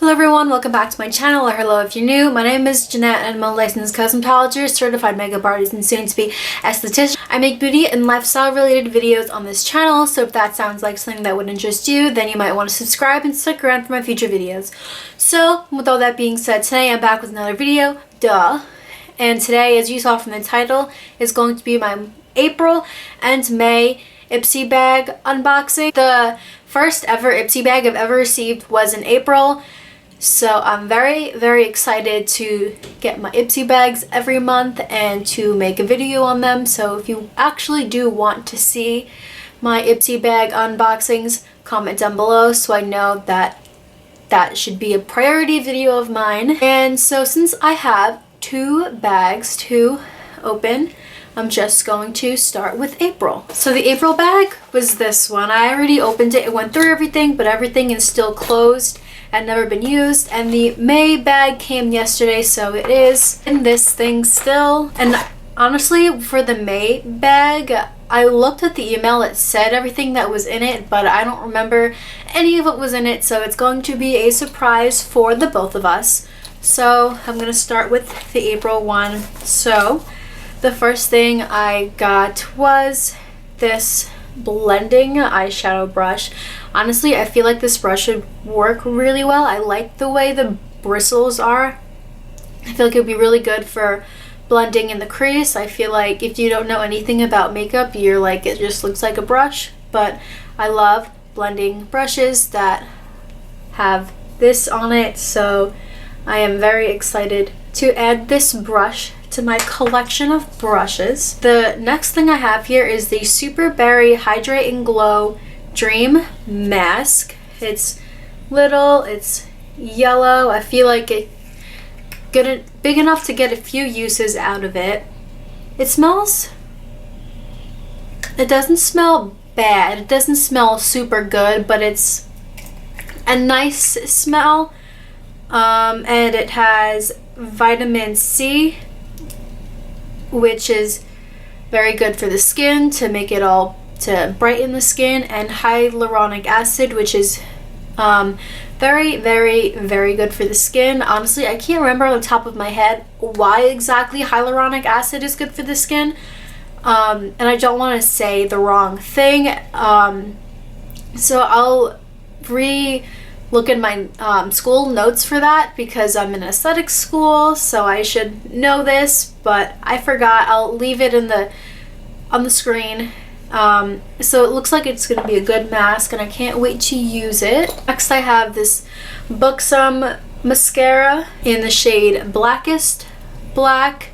Hello everyone, welcome back to my channel, or hello if you're new. My name is Jeanette and I'm a licensed cosmetologist, certified makeup artist, and soon to be esthetician. I make beauty and lifestyle related videos on this channel, so if that sounds like something that would interest you, then you might want to subscribe and stick around for my future videos. So, with all that being said, today I'm back with another video, and today, as you saw from the title, is going to be my April and May IPSY bag unboxing. The first ever IPSY bag I've ever received was in April. So I'm very excited to get my IPSY bags every month and to make a video on them. So if you actually do want to see my IPSY bag unboxings, comment down below so I know that that should be a priority video of mine. And so since I have two bags to open, I'm just going to start with April. So the April bag was this one. I already opened it. It went through everything, but everything is still closed and never been used. And the May bag came yesterday, so it is in this thing still. And honestly, for the May bag, I looked at the email. It said everything that was in it, but I don't remember any of what was in it, so it's going to be a surprise for the both of us. So I'm gonna start with the April one. So the first thing I got was this blending eyeshadow brush. Honestly, I feel like this brush would work really well. I like the way the bristles are. I feel like it would be really good for blending in the crease. I feel like if you don't know anything about makeup, you're like, it just looks like a brush. But I love blending brushes that have this on it, so I am very excited to add this brush to my collection of brushes. The next thing I have here is the Super Berry Hydrating Glow Dream Mask. It's little, it's yellow. I feel like it's big enough to get a few uses out of it. It doesn't smell bad. It doesn't smell super good, but it's a nice smell. And it has vitamin C, which is very good for the skin, to make it all, to brighten the skin, and hyaluronic acid, which is very good for the skin. Honestly, I can't remember on the top of my head why exactly hyaluronic acid is good for the skin, and I don't want to say the wrong thing, so I'll look in my school notes for that, because I'm in aesthetics school, so I should know this, but I forgot. I'll leave it on the screen. So it looks like it's going to be a good mask, and I can't wait to use it. Next I have this Buxom mascara in the shade Blackest Black.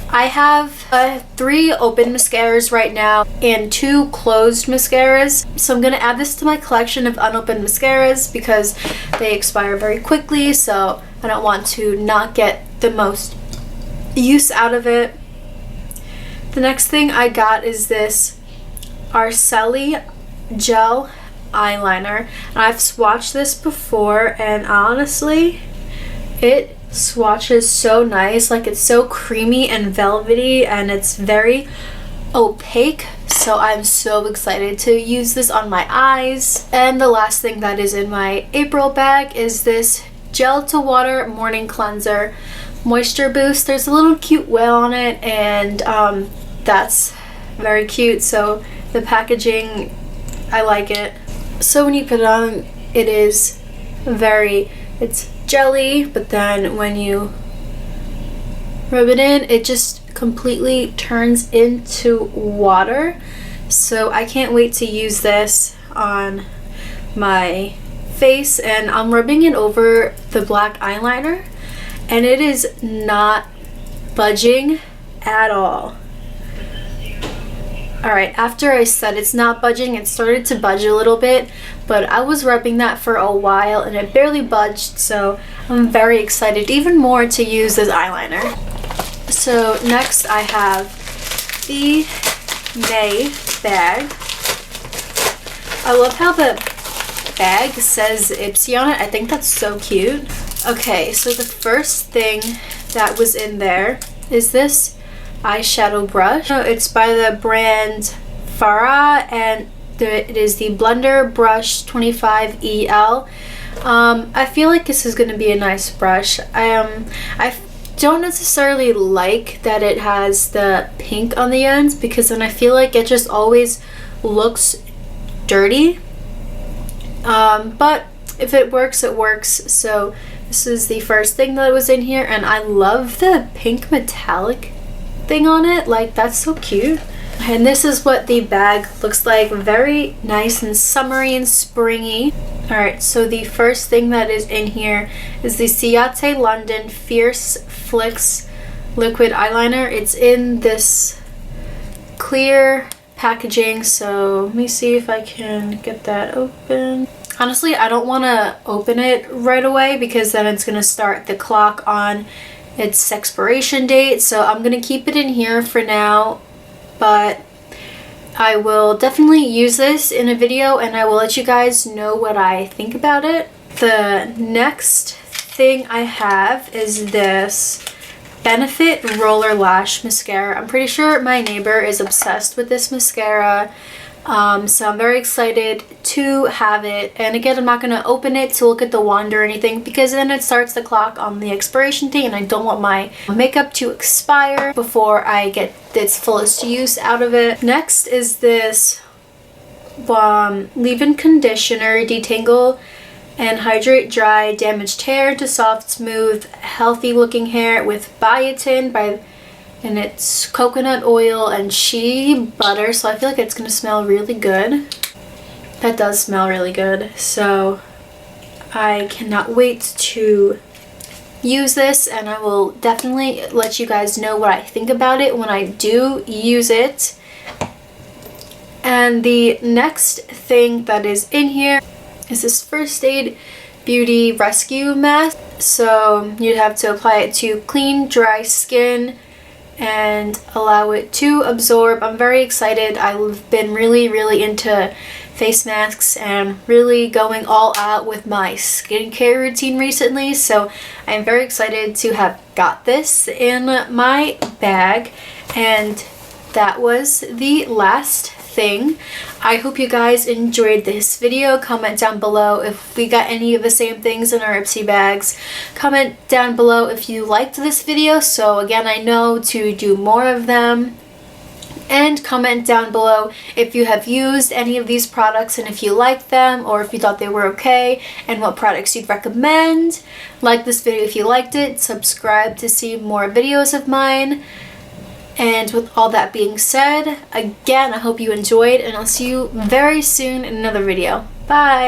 I have 3 open mascaras right now and 2 closed mascaras. So I'm going to add this to my collection of unopened mascaras because they expire very quickly, so I don't want to not get the most use out of it. The next thing I got is this Sully Gel Eyeliner. I've swatched this before, and honestly, it swatches so nice. Like, it's so creamy and velvety, and it's very opaque, so I'm so excited to use this on my eyes. And the last thing that is in my April bag is this Gel to Water Morning Cleanser Moisture Boost. There's a little cute whale on it, and that's very cute, so the packaging, I like it. So when you put it on, it's jelly, but then when you rub it in, it just completely turns into water. So I can't wait to use this on my face, and I'm rubbing it over the black eyeliner, and it is not budging at all. Alright, after I said it's not budging, it started to budge a little bit, but I was rubbing that for a while and it barely budged, so I'm very excited even more to use this eyeliner. So next I have the May bag. I love how the bag says IPSY on it. I think that's so cute. Okay, so the first thing that was in there is this eyeshadow brush. It's by the brand Farah, and it is the Blender Brush 25 EL. I feel like this is going to be a nice brush. I don't necessarily like that it has the pink on the ends, because then I feel like it just always looks dirty. But if it works, it works. So this is the first thing that was in here, and I love the pink metallic thing on it. Like, that's so cute. And this is what the bag looks like. Very nice and summery and springy. Alright, so the first thing that is in here is the Ciate London Fierce Flicks liquid eyeliner. It's in this clear packaging, so let me see if I can get that open. Honestly, I don't want to open it right away because then it's going to start the clock on its expiration date, so I'm going to keep it in here for now, but I will definitely use this in a video and I will let you guys know what I think about it. The next thing I have is this Benefit Roller Lash Mascara. I'm pretty sure my neighbor is obsessed with this mascara. So I'm very excited to have it. And again, I'm not going to open it to look at the wand or anything because then it starts the clock on the expiration date and I don't want my makeup to expire before I get its fullest use out of it. Next is this leave-in conditioner, detangle and hydrate dry damaged hair to soft, smooth, healthy looking hair with biotin and it's coconut oil and shea butter, so I feel like it's gonna smell really good. That does smell really good, so I cannot wait to use this, and I will definitely let you guys know what I think about it when I do use it. And the next thing that is in here is this First Aid Beauty Rescue Mask. So you'd have to apply it to clean, dry skin and allow it to absorb. I'm very excited. I've been really into face masks and really going all out with my skincare routine recently, so I'm very excited to have got this in my bag. And that was the last thing. I hope you guys enjoyed this video. Comment down below if we got any of the same things in our IPSY bags. Comment down below if you liked this video, so again, I know to do more of them. And comment down below if you have used any of these products and if you liked them or if you thought they were okay and what products you'd recommend. Like this video if you liked it. Subscribe to see more videos of mine. And with all that being said, again, I hope you enjoyed and I'll see you very soon in another video. Bye!